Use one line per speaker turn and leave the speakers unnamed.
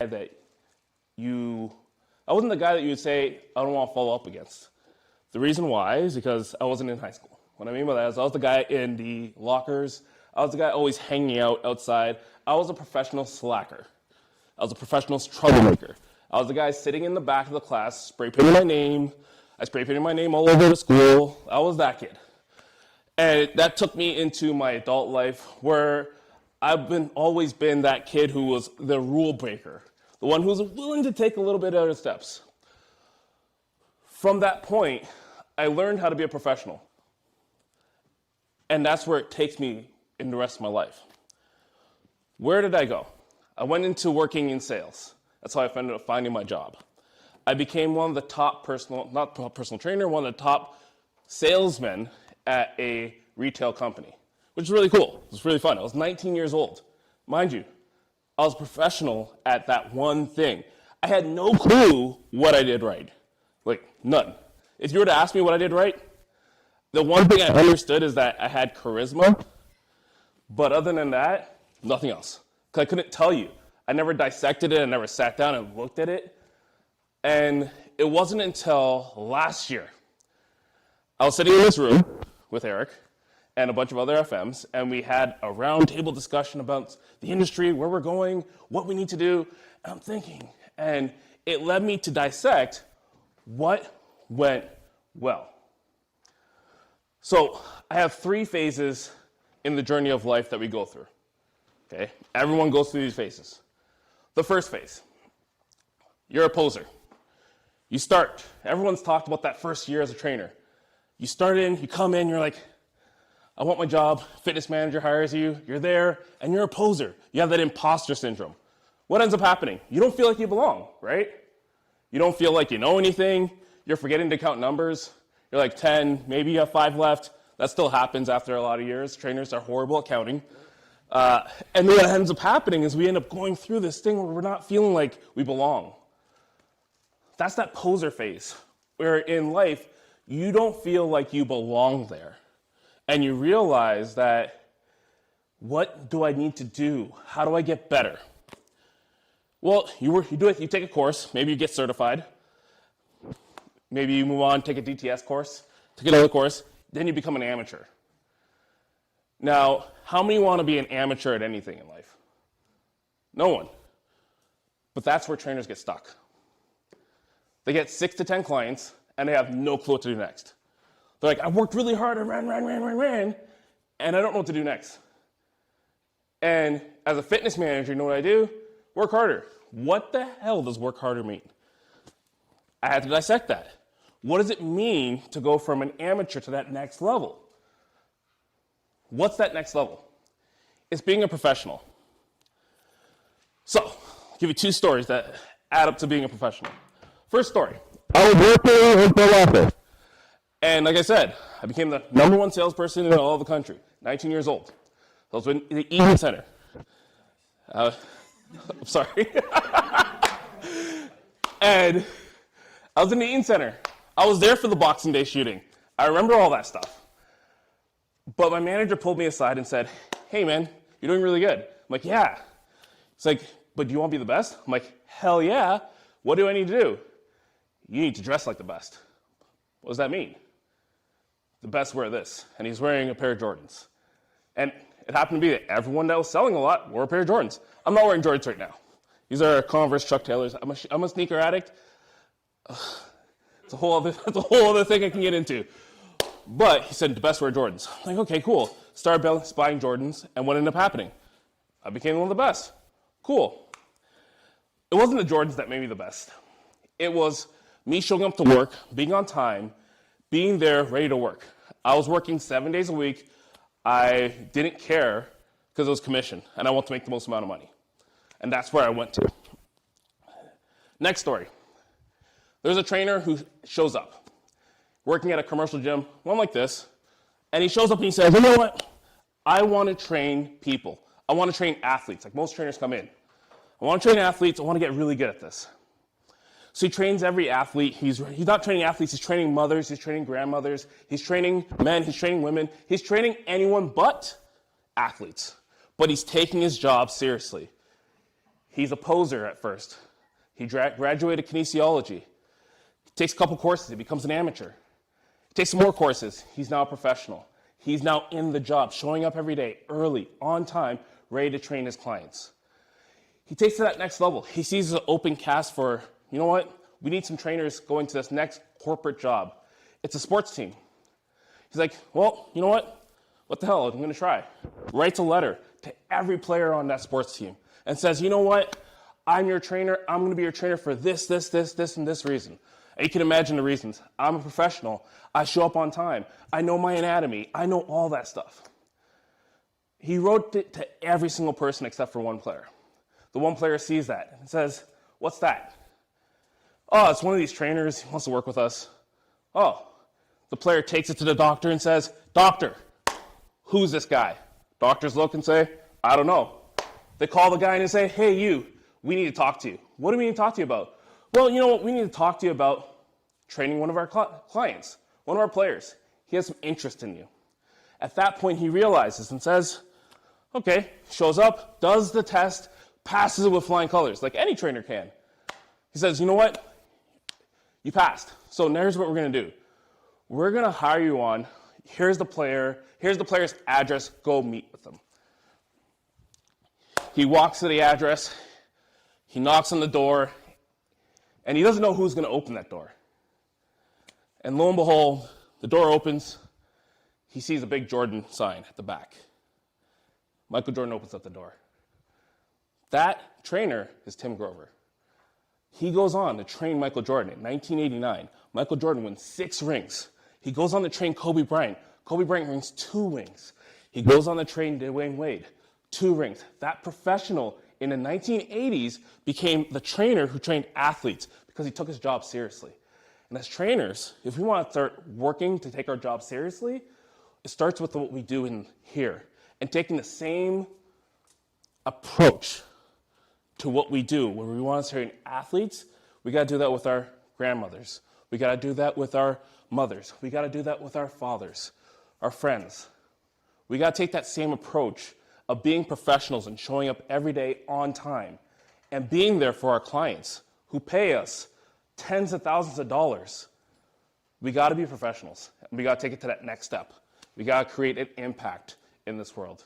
that I wasn't the guy that you would say, I don't want to follow up against. The reason why is because I wasn't in high school. What I mean by that is I was the guy in the lockers. I was the guy always hanging out outside. I was a professional slacker. I was a professional troublemaker. I was the guy sitting in the back of the class, spray painting my name. I spray painted my name all over the school. I was that kid. And that took me into my adult life where I've always been that kid who was the rule breaker, the one who was willing to take a little bit other steps. From that point, I learned how to be a professional. And that's where it takes me in the rest of my life. Where did I go? I went into working in sales. That's how I ended up finding my job. I became one of the top not personal trainer, one of the top salesmen at a retail company, which is really cool. It was really fun. I was 19 years old. Mind you, I was a professional at that one thing. I had no clue what I did right. Like, none. If you were to ask me what I did right, the one thing I understood is that I had charisma, but other than that, nothing else. Because I couldn't tell you. I never dissected it. I never sat down and looked at it. And it wasn't until last year, I was sitting in this room with Eric and a bunch of other FMs, and we had a roundtable discussion about the industry, where we're going, what we need to do. And I'm thinking, and it led me to dissect what went well. So I have 3 phases in the journey of life that we go through. Okay? Everyone goes through these phases. The first phase, you're a poser. You start. Everyone's talked about that first year as a trainer. You start in, you come in, you're like, I want my job. Fitness manager hires you. You're there, and you're a poser. You have that imposter syndrome. What ends up happening? You don't feel like you belong, right? You don't feel like you know anything. You're forgetting to count numbers. You're like 10, maybe you have 5 left. That still happens after a lot of years. Trainers are horrible at counting. And then what ends up happening is we end up going through this thing where we're not feeling like we belong. That's that poser phase, where in life, you don't feel like you belong there. And you realize that, what do I need to do? How do I get better? Well, you do it. You take a course. Maybe you get certified. Maybe you move on, take a DTS course, take another course. Then you become an amateur. Now, how many want to be an amateur at anything in life? No one. But that's where trainers get stuck. They get 6 to 10 clients, and they have no clue what to do next. They're like, I worked really hard, I ran, and I don't know what to do next. And as a fitness manager, you know what I do? Work harder. What the hell does work harder mean? I had to dissect that. What does it mean to go from an amateur to that next level? What's that next level? It's being a professional. So, I'll give you 2 stories that add up to being a professional. First story. I was working in Philadelphia. And like I said, I became the #1 salesperson in all of the country, 19 years old. I was in the Eaton Center. I'm sorry. And I was in the Eaton Center. I was there for the Boxing Day shooting. I remember all that stuff. But my manager pulled me aside and said, hey man, you're doing really good. I'm like, yeah. It's like, but do you want to be the best? I'm like, hell yeah. What do I need to do? You need to dress like the best. What does that mean? The best wear this. And he's wearing a pair of Jordans. And it happened to be that everyone that was selling a lot wore a pair of Jordans. I'm not wearing Jordans right now. These are Converse Chuck Taylors. I'm a sneaker addict. It's a whole other thing I can get into. But he said the best wear Jordans. I'm like, okay, cool. Started buying Jordans, and what ended up happening? I became one of the best. Cool. It wasn't the Jordans that made me the best. It was me showing up to work, being on time, being there, ready to work. I was working 7 days a week. I didn't care because it was commission, and I wanted to make the most amount of money. And that's where I went to. Next story. There's a trainer who shows up, working at a commercial gym, one like this, and he shows up and he says, you know what? I want to train people. I want to train athletes, like most trainers come in. I want to train athletes. I want to get really good at this. So he trains every athlete. He's not training athletes. He's training mothers. He's training grandmothers. He's training men. He's training women. He's training anyone but athletes. But he's taking his job seriously. He's a poser at first. He graduated kinesiology. He takes a couple courses, he becomes an amateur. He takes some more courses, he's now a professional. He's now in the job, showing up every day, early, on time, ready to train his clients. He takes it to that next level. He sees an open cast for, you know what? We need some trainers going to this next corporate job. It's a sports team. He's like, well, you know what? What the hell? I'm going to try. Writes a letter to every player on that sports team and says, you know what? I'm your trainer. I'm going to be your trainer for this, and this reason. And you can imagine the reasons. I'm a professional. I show up on time. I know my anatomy. I know all that stuff. He wrote it to every single person except for one player. The one player sees that and says, what's that? Oh, it's one of these trainers. He wants to work with us. Oh, the player takes it to the doctor and says, doctor, who's this guy? Doctors look and say, I don't know. They call the guy and they say, hey, you, we need to talk to you. What do we need to talk to you about? Well, you know what? We need to talk to you about training one of our clients, one of our players. He has some interest in you. At that point, he realizes and says, okay, shows up, does the test, passes it with flying colors, like any trainer can. He says, you know what? You passed. So here's what we're going to do. We're going to hire you on. Here's the player's address. Go meet with them. He walks to the address. He knocks on the door. And he doesn't know who's going to open that door. And lo and behold, the door opens. He sees a big Jordan sign at the back. Michael Jordan opens up the door. That trainer is Tim Grover. He goes on to train Michael Jordan in 1989. Michael Jordan wins 6 rings. He goes on to train Kobe Bryant. Kobe Bryant wins 2 rings. He goes on to train Dwayne Wade, 2 rings. That professional in the 1980s became the trainer who trained athletes because he took his job seriously. And as trainers, if we want to start working to take our job seriously, it starts with what we do in here and taking the same approach to what we do. When we want to train athletes, we got to do that with our grandmothers. We got to do that with our mothers. We got to do that with our fathers, our friends. We got to take that same approach of being professionals and showing up every day on time and being there for our clients who pay us tens of thousands of dollars. We got to be professionals. And we got to take it to that next step. We got to create an impact in this world.